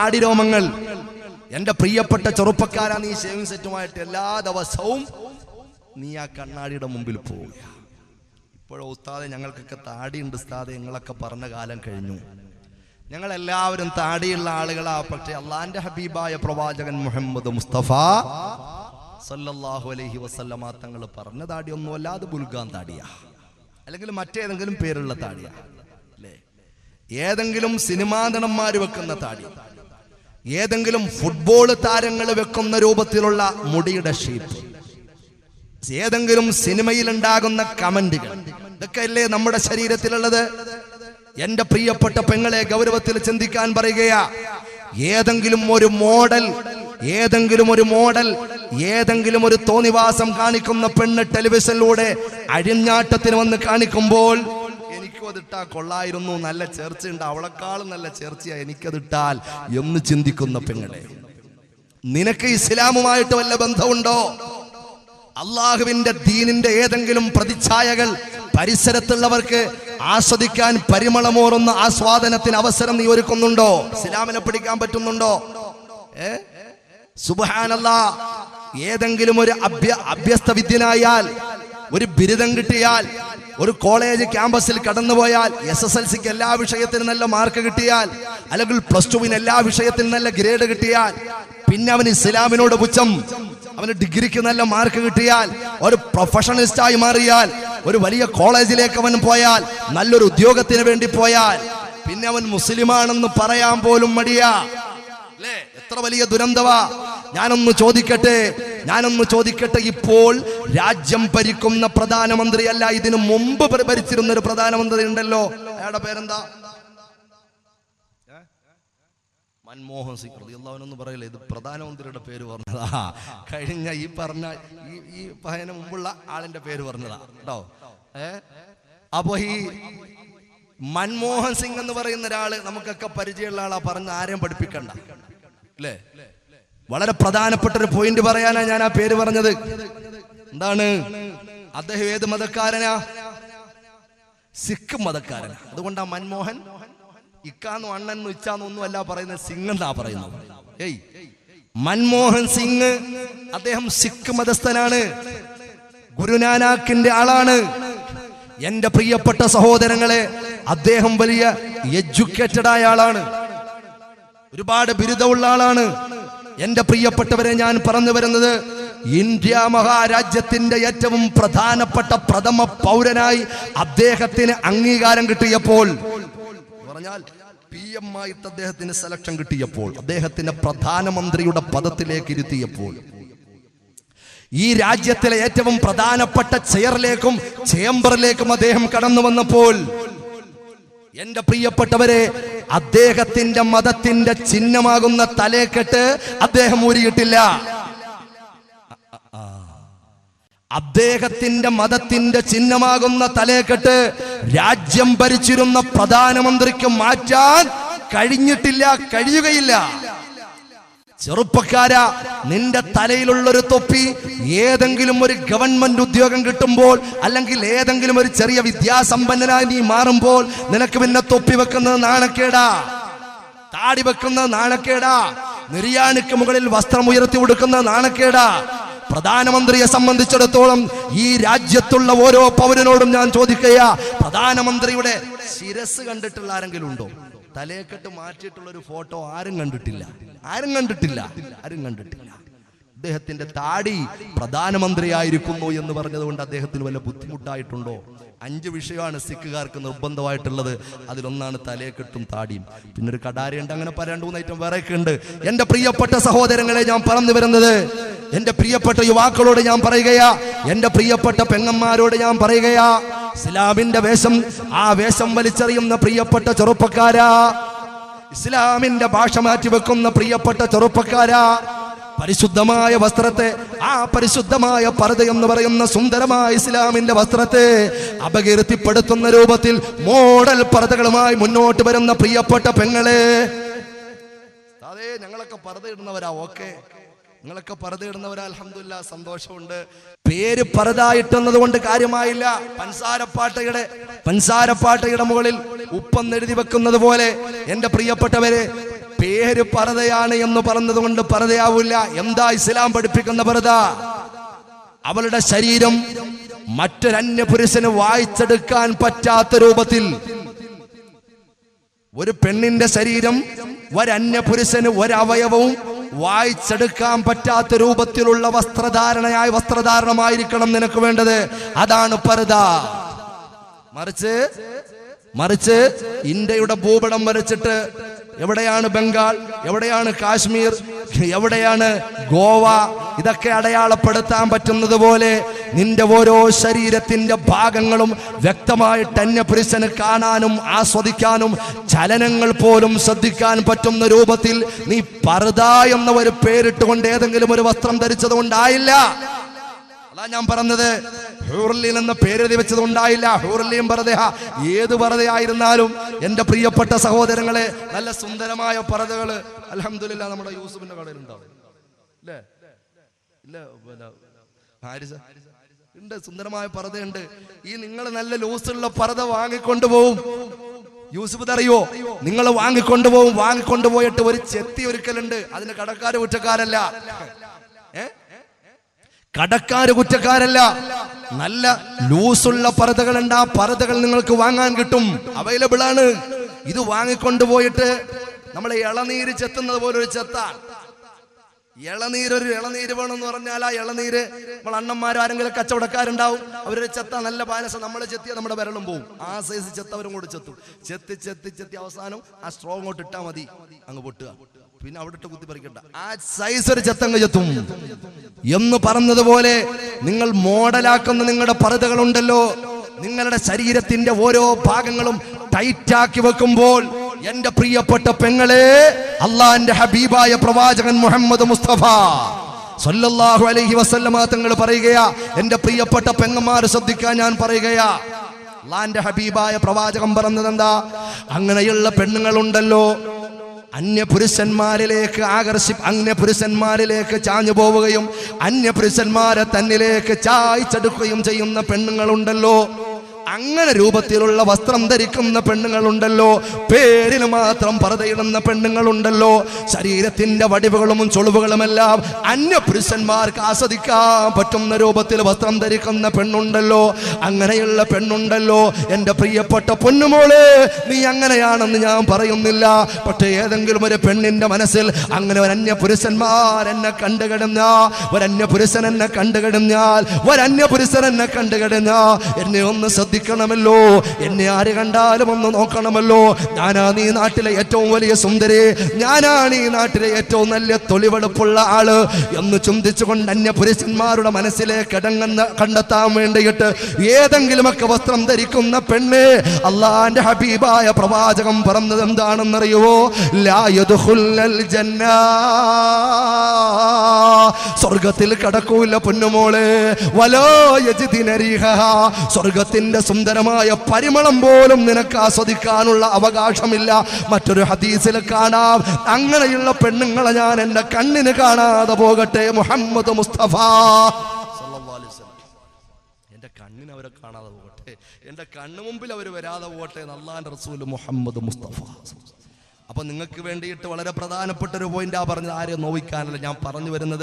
ആടിരോമങ്ങൾ. എന്റെ പ്രിയപ്പെട്ട ചെറുപ്പക്കാരാ, നീ ഷേവിംഗ് സെറ്റുമായിട്ട് എല്ലാ ദിവസവും നീ ആ കണ്ണാടിയുടെ മുമ്പിൽ പോവുക. ഇപ്പോഴോ ഉസ്താദെ ഞങ്ങൾക്കൊക്കെ താടിയുണ്ട് ഉസ്താദെ, ഞങ്ങളൊക്കെ പറഞ്ഞ കാലം കഴിഞ്ഞു. ഞങ്ങളെല്ലാവരും താടിയുള്ള ആളുകളാ. പക്ഷെ അള്ളാന്റെ ഹബീബായ പ്രവാചകൻ മുഹമ്മദ് മുസ്തഫ സല്ലല്ലാഹു അലൈഹി വസല്ലമ തങ്ങൾ പറഞ്ഞ താടിയൊന്നുമല്ല, അത് ബുൽഗാൻ താടിയാ, അല്ലെങ്കിൽ മറ്റേതെങ്കിലും പേരുള്ള താടിയാ, അല്ലേ? ഏതെങ്കിലും സിനിമാ നടന്മാര് വെക്കുന്ന താടി, ഏതെങ്കിലും ഫുട്ബോൾ താരങ്ങൾ വെക്കുന്ന രൂപത്തിലുള്ള മുടിയുടെ ഷേപ്പ്, ഏതെങ്കിലും സിനിമയിൽ ഉണ്ടാകുന്ന കമന്റുകൾ, ഇതൊക്കെ അല്ലേ നമ്മുടെ ശരീരത്തിലുള്ളത്? എന്റെ പ്രിയപ്പെട്ട പെങ്ങളെ ഗൗരവത്തിൽ ചിന്തിക്കാൻ പറയുകയാ. ഏതെങ്കിലും ഒരു മോഡൽ, ഏതെങ്കിലും ഒരു തോന്നിവാസം കാണിക്കുന്ന പെണ്ണ് ടെലിവിഷനിലൂടെ അഴിഞ്ഞാട്ടത്തിന് വന്ന് കാണിക്കുമ്പോൾ എനിക്കും അതിട്ടാ കൊള്ളായിരുന്നു, നല്ല ചേർച്ചയുണ്ട്, അവളെക്കാളും നല്ല ചേർച്ചയാ എനിക്കതിട്ടാൽ എന്ന് ചിന്തിക്കുന്ന പെങ്ങളെ, നിനക്ക് ഇസ്ലാമുമായിട്ട് വല്ല ബന്ധമുണ്ടോ? അള്ളാഹുവിന്റെ ദീനിന്റെ ഏതെങ്കിലും പ്രതിച്ഛായകൾ പരിസരത്തുള്ളവർക്ക് ആസ്വദിക്കാൻ പരിമളമോറുന്ന ആസ്വാദനത്തിന് അവസരം നീ ഒരുക്കുന്നുണ്ടോ? ഇസ്ലാമിനെ പിടിക്കാൻ പറ്റുന്നുണ്ടോ? സുബ്ഹാനല്ലാഹ്, ഏതെങ്കിലും ഒരു അഭ്യസ്ത വിദ്യനായാൽ, ഒരു ബിരുദം കിട്ടിയാൽ, ഒരു കോളേജ് ക്യാമ്പസിൽ കടന്നുപോയാൽ, SSLCക്ക് എല്ലാ വിഷയത്തിനും നല്ല മാർക്ക് കിട്ടിയാൽ, അല്ലെങ്കിൽ +2 എല്ലാ വിഷയത്തിനും നല്ല ഗ്രേഡ് കിട്ടിയാൽ, പിന്നെ അവന് ഇസ്ലാമിനോട് പുച്ഛം, അവന് ഡിഗ്രിക്ക് നല്ല മാർക്ക് കിട്ടിയാൽ, ഒരു പ്രൊഫഷണലിസ്റ്റായി മാറിയാൽ, ഒരു വലിയ കോളേജിലേക്ക് അവൻ പോയാൽ, നല്ലൊരു ഉദ്യോഗത്തിന് വേണ്ടി പോയാൽ, പിന്നെ അവൻ മുസ്ലിമാണെന്ന് പറയാൻ പോലും മടിയാ, അല്ലേ? എത്ര വലിയ ദുരന്തവാ! ഞാനൊന്ന് ചോദിക്കട്ടെ, ഇപ്പോൾ രാജ്യം ഭരിക്കുന്ന പ്രധാനമന്ത്രിയല്ല, ഇതിനു മുമ്പ് ഭരിച്ചിരുന്ന ഒരു പ്രധാനമന്ത്രി ഉണ്ടല്ലോ, അയാളുടെ പേരെന്താ? മൻമോഹൻ സിംഗ് റളിയല്ലാഹു പറയില്ല, ഇത് പ്രധാനമന്ത്രിയുടെ പേര് പറഞ്ഞതാ. കഴിഞ്ഞ ഈ പയ്യന് മുമ്പുള്ള ആളിന്റെ പേര് പറഞ്ഞതാ കേട്ടോ. അപ്പൊ ഈ മൻമോഹൻ സിംഗ് എന്ന് പറയുന്ന ഒരാള് നമുക്കൊക്കെ പരിചയമുള്ള ആളാ, പറഞ്ഞ ആരെയും പഠിപ്പിക്കണ്ട, അല്ലേ? വളരെ പ്രധാനപ്പെട്ട ഒരു പോയിന്റ് പറയാനാ ഞാൻ ആ പേര് പറഞ്ഞത്. എന്താണ്? അദ്ദേഹം ഏത് മതക്കാരനാ? സിഖ് മതക്കാരനാ. അതുകൊണ്ടാ മൻമോഹൻ ഇക്കാന്നും അണ്ണനും ഇച്ചാന്നും ഒന്നും അല്ല പറയുന്നത്, സിംഗ് എന്നാ പറയുന്നത്. മൻമോഹൻ സിംഗ് അദ്ദേഹം സിഖ് മതസ്ഥനാണ്, ഗുരുനാനാക്കിന്റെ ആളാണ്. എന്റെ പ്രിയപ്പെട്ട സഹോദരങ്ങളെ, അദ്ദേഹം വലിയ എഡ്യൂക്കേറ്റഡ് ആയ ആളാണ്, ഒരുപാട് ബിരുദമുള്ള ആളാണ്. എന്റെ പ്രിയപ്പെട്ടവരെ, ഞാൻ പറഞ്ഞു വരുന്നത്, ഇന്ത്യ മഹാരാജ്യത്തിന്റെ ഏറ്റവും പ്രധാനപ്പെട്ട പ്രഥമ പൗരനായി അദ്ദേഹത്തിന് അംഗീകാരം കിട്ടിയപ്പോൾ, പറഞ്ഞാൽ PM ആയിട്ട് അദ്ദേഹത്തിന് സെലക്ഷൻ കിട്ടിയപ്പോൾ, അദ്ദേഹത്തിന് പ്രധാനമന്ത്രിയുടെ പദത്തിലേക്ക് ഇരുത്തിയപ്പോൾ, ഈ രാജ്യത്തിലെ ഏറ്റവും പ്രധാനപ്പെട്ട ചെയറിലേക്കും ചേംബറിലേക്കും അദ്ദേഹം കടന്നു വന്നപ്പോൾ, എന്റെ പ്രിയപ്പെട്ടവരെ, അദ്ദേഹത്തിന്റെ മതത്തിന്റെ ചിഹ്നമാകുന്ന തലേക്കെട്ട് അദ്ദേഹം ഊരിയിട്ടില്ല. അദ്ദേഹത്തിന്റെ മതത്തിന്റെ ചിഹ്നമാകുന്ന തലേക്കെട്ട് രാജ്യം ഭരിച്ചിരുന്ന പ്രധാനമന്ത്രിക്ക് മാറ്റാൻ കഴിയുകയില്ല. ചെറുപ്പക്കാരാ, നിന്റെ തലയിലുള്ളൊരു തൊപ്പി ഏതെങ്കിലും ഒരു ഗവൺമെന്റ് ഉദ്യോഗം കിട്ടുമ്പോൾ, അല്ലെങ്കിൽ ഏതെങ്കിലും ഒരു ചെറിയ വിദ്യാസമ്പന്നനായി നീ മാറുമ്പോൾ, നിനക്ക് പിന്നെ തൊപ്പി വെക്കുന്നത് നാണക്കേടാ, താടി വെക്കുന്നത് നാണക്കേടാ, നിര്യാണിക്ക് മുകളിൽ വസ്ത്രം ഉയർത്തി കൊടുക്കുന്നത് നാണക്കേടാ. പ്രധാനമന്ത്രിയെ സംബന്ധിച്ചിടത്തോളം ഈ രാജ്യത്തുള്ള ഓരോ പൗരനോടും ഞാൻ ചോദിക്കുകയാ, പ്രധാനമന്ത്രിയുടെ ശിരസ് കണ്ടിട്ടുള്ള ആരെങ്കിലും ഉണ്ടോ? തലേക്കെട്ട് മാറ്റിയിട്ടുള്ള ഒരു ഫോട്ടോ ആരും കണ്ടിട്ടില്ല. അദ്ദേഹത്തിന്റെ താടി പ്രധാനമന്ത്രിയായിരിക്കുന്നു എന്ന് പറഞ്ഞതുകൊണ്ട് അദ്ദേഹത്തിന് വല്ല ബുദ്ധിമുട്ടായിട്ടുണ്ടോ? 5 വിഷയമാണ് സിഖുകാർക്ക് നിർബന്ധമായിട്ടുള്ളത്. അതിലൊന്നാണ് തലേക്കെട്ടും താടിയും. പിന്നെ ഒരു കടാരയുണ്ട്, അങ്ങനെ 2-3 ഐറ്റം വേറെയൊക്കെ ഉണ്ട്. എന്റെ പ്രിയപ്പെട്ട സഹോദരങ്ങളെ, ഞാൻ പറഞ്ഞു വരുന്നത്, എന്റെ പ്രിയപ്പെട്ട യുവാക്കളോട് ഞാൻ പറയുകയാ, എന്റെ പ്രിയപ്പെട്ട പെങ്ങന്മാരോട് ഞാൻ പറയുകയാ, ഇസ്ലാമിന്റെ വേഷം, ആ വേഷം വലിച്ചെറിയുന്ന പ്രിയപ്പെട്ട ചെറുപ്പക്കാരാ, ഇസ്ലാമിന്റെ ഭാഷ മാറ്റി വെക്കുന്ന പ്രിയപ്പെട്ട ചെറുപ്പക്കാരാ, പരിശുദ്ധമായ വസ്ത്രത്തെ, ആ പരിശുദ്ധമായ പർദ എന്ന് പറയുന്ന സുന്ദരമായ ഇസ്ലാമിന്റെ വസ്ത്രത്തെ അപകീർത്തിപ്പെടുത്തുന്ന രൂപത്തിൽ മോഡൽ പർദകളുമായി മുന്നോട്ട് വരുന്ന പ്രിയപ്പെട്ട പെങ്ങളെ, അതെ ഞങ്ങളൊക്കെ പർദ ഇടുന്നവരാ, ഓക്കെ, നിങ്ങളൊക്കെ പർദ ഇടുന്നവരാ, അൽഹംദുലില്ലാ, സന്തോഷമുണ്ട്. പേര് പർദായിട്ടെന്നത് കൊണ്ട് കാര്യമായില്ല. പൻസാരപ്പാട്ടയുടെ മുകളിൽ ഉപ്പെന്ന് എഴുതി വെക്കുന്നത് പോലെ, എന്റെ പ്രിയപ്പെട്ടവരെ, പേര് പർദയാണ് എന്ന് പറഞ്ഞതുകൊണ്ട് പർദയാവില്ല. എന്താ ഇസ്ലാം പഠിപ്പിക്കുന്ന പർദ? അവളുടെ ശരീരം മറ്റൊരന്യ പുരുഷന് വായിച്ചെടുക്കാൻ പറ്റാത്ത രൂപത്തിൽ, ഒരു പെണ്ണിന്റെ ശരീരം ഒരന്യ പുരുഷന് ഒരവയവവും വായിച്ചെടുക്കാൻ പറ്റാത്ത രൂപത്തിലുള്ള വസ്ത്രധാരണമായിരിക്കണം നിനക്ക് വേണ്ടത്. അതാണ് പർദ. മറിച്ച് ഇന്ത്യയുടെ ഭൂപടം വരച്ചിട്ട് എവിടെയാണ് ബംഗാൾ, എവിടെയാണ് കാശ്മീർ, എവിടെയാണ് ഗോവ, ഇതൊക്കെ അടയാളപ്പെടുത്താൻ പറ്റുന്നത് പോലെ നിന്റെ ഓരോ ശരീരത്തിന്റെ ഭാഗങ്ങളും വ്യക്തമായിട്ട് അന്യപുരുഷന് കാണാനും ആസ്വദിക്കാനും ചലനങ്ങൾ പോലും ശ്രദ്ധിക്കാൻ പറ്റുന്ന രൂപത്തിൽ നീ പർദ എന്ന ഒരു പേരിട്ടുകൊണ്ട് ഏതെങ്കിലും ഒരു വസ്ത്രം ധരിച്ചത് കൊണ്ടായില്ല. അതാ ഞാൻ പറഞ്ഞത്. ഹൂറുൽ എന്ന പേരെഴുതി വെച്ചത് ഉണ്ടായില്ല. ഹൂറുൽ പർദ ഏത് പർദയായിരുന്നാലും എൻ്റെ പ്രിയപ്പെട്ട സഹോദരങ്ങളെ, നല്ല സുന്ദരമായ പർദകള് അൽഹംദുലില്ലാ നമ്മുടെ യൂസുഫിന്റെ കടയിൽ ഉണ്ടാവും അല്ലേ? ഇല്ല, ഉണ്ട്, സുന്ദരമായ പർദയുണ്ട്. ഈ നിങ്ങൾ നല്ല ലൂസുള്ള പർദ വാങ്ങിക്കൊണ്ടുപോകും. യൂസുഫ് അറിയോ? നിങ്ങൾ വാങ്ങിക്കൊണ്ടുപോയിട്ട് ഒരു ചെത്തി ഒരുക്കലുണ്ട്. അതിന് കടക്കാര് കുറ്റക്കാരല്ല, നല്ല ലൂസുള്ള പർദകളുണ്ട്. ആ പർദകൾ നിങ്ങൾക്ക് വാങ്ങാൻ കിട്ടും, അവൈലബിൾ ആണ്. ഇത് വാങ്ങിക്കൊണ്ടുപോയിട്ട് നമ്മളെ ഇളനീര് ചെത്തുന്നത് പോലെ ഒരു ചെത്താണ്. ഒരു ഇളനീര് വേണമെന്ന് പറഞ്ഞാൽ ആ ഇളനീര് നമ്മൾ അണ്ണന്മാരാരെങ്കിലും കച്ചവടക്കാരുണ്ടാവും, അവരൊരു ചെത്ത നല്ല പായസം നമ്മൾ ചെത്തിയാൽ നമ്മുടെ വിരലും പോവും. ആ സൈസ് ചെത്ത അവരും കൂടെ ചെത്തും. ചെത്തി അവസാനം ആ സ്ട്രോ അങ്ങോട്ട് ഇട്ടാൽ മതി, അങ്ങ് പൊട്ടുക. പിന്നെ അവിടെ ഇട്ട് കുത്തി പറിക്കണ്ട, ആ സൈസ് ഒരു ചെത്തങ്ങ് ചെത്തും എന്ന് പറഞ്ഞതുപോലെ നിങ്ങൾ മോഡലാക്കുന്ന നിങ്ങളുടെ പർദകളുണ്ടല്ലോ, നിങ്ങളുടെ ശരീരത്തിന്റെ ഓരോ ഭാഗങ്ങളും ടൈറ്റാക്കി വെക്കുമ്പോൾ എന്റെ പ്രിയപ്പെട്ട പെങ്ങളെ, അള്ളാന്റെ ഹബീബായ പ്രവാചകൻ മുഹമ്മദ് മുസ്തഫ സല്ലല്ലാഹു അലൈഹി വസല്ലമ തങ്ങൾ പറയുകയാ, എന്റെ പ്രിയപ്പെട്ട പെങ്ങന്മാർ ശ്രദ്ധിക്കാൻ ഞാൻ പറയുകയാ, അള്ളാന്റെ ഹബീബായ പ്രവാചകൻ പറഞ്ഞത് എന്താ? അങ്ങനെയുള്ള പെണ്ണുങ്ങളുണ്ടല്ലോ അന്യപുരുഷന്മാരിലേക്ക് ചാഞ്ഞു പോവുകയും അന്യപുരുഷന്മാരെ തന്നിലേക്ക് ചായ്ച്ചെടുക്കുകയും ചെയ്യുന്ന പെണ്ണുങ്ങളുണ്ടല്ലോ, അങ്ങനെ രൂപത്തിലുള്ള വസ്ത്രം ധരിക്കുന്ന പെണ്ണുങ്ങളുണ്ടല്ലോ, പേരിന് മാത്രം പർദയിടുന്ന പെണ്ണുങ്ങളുണ്ടല്ലോ, ശരീരത്തിന്റെ വടിവുകളും ചുളിവുകളുമെല്ലാം അന്യപുരുഷന്മാർക്ക് ആസ്വദിക്കാൻ പറ്റുന്ന രൂപത്തിൽ വസ്ത്രം ധരിക്കുന്ന പെണ്ണുണ്ടല്ലോ, അങ്ങനെയുള്ള പെണ്ണുണ്ടല്ലോ. എൻ്റെ പ്രിയപ്പെട്ട പൊന്നുമോളെ, നീ അങ്ങനെയാണെന്ന് ഞാൻ പറയുന്നില്ല. പക്ഷേ ഏതെങ്കിലും ഒരു പെണ്ണിന്റെ മനസ്സിൽ അങ്ങനെ ഒരു അന്യപുരുഷന്മാർ എന്നെ കണ്ടുകിടന്നാൽ എന്നെ ഒന്ന് ശ്രദ്ധിക്കണമല്ലോ, എന്നെ ആര് കണ്ടാലും ഒന്ന് നോക്കണമല്ലോ. ഞാനാണ് ഈ നാട്ടിലെ ഏറ്റവും വലിയ സുന്ദരി, ഞാനാണ് ഈ നാട്ടിലെ ഏറ്റവും നല്ല തൊലിവെടുപ്പുള്ള ആള് എന്ന് ചിന്തിച്ചുകൊണ്ട് അന്യപുരുഷന്മാരുടെ മനസ്സിലേക്ക് കണ്ടെത്താൻ വേണ്ടിയിട്ട് ഏതെങ്കിലുമൊക്കെ വസ്ത്രം ധരിക്കുന്ന പെണ്ണ്, അള്ളാന്റെ ഹബീബായ പ്രവാചകം പറഞ്ഞത് എന്താണെന്നറിയുവോ? ലാ യദ്ഖുലുൽ ജന്ന, സ്വർഗത്തിൽ കടക്കൂല പൊന്നുമോളെ. വലാ യജിദിന റീഹഹാ, സ്വർഗത്തിന്റെ സുന്ദരമായ പരിമളം പോലും നിനക്ക് ആസ്വദിക്കാനുള്ള അവകാശമില്ല. മറ്റൊരു ഹദീസിൽ കാണാം, അങ്ങനെയുള്ള പെണ്ണുങ്ങളെ ഞാൻ എൻ്റെ കണ്ണിന് കാണാതെ പോകട്ടെ. മുഹമ്മദ് മുസ്തഫ സല്ലല്ലാഹു അലൈഹി വസല്ലം, എൻ്റെ കണ്ണിന് അവരെ കാണാതെ പോകട്ടെ, എൻ്റെ കണ്ണു മുമ്പിൽ അവർ വരാതെ പോകട്ടെ എന്ന് അല്ലാഹുവിൻ്റെ റസൂൽ മുഹമ്മദ് മുസ്തഫ. അപ്പൊ നിങ്ങൾക്ക് വേണ്ടിയിട്ട് വളരെ പ്രധാനപ്പെട്ട ഒരു പോയിന്റാ പറഞ്ഞത്. ആരെയും നോവിക്കാനല്ല ഞാൻ പറഞ്ഞു വരുന്നത്.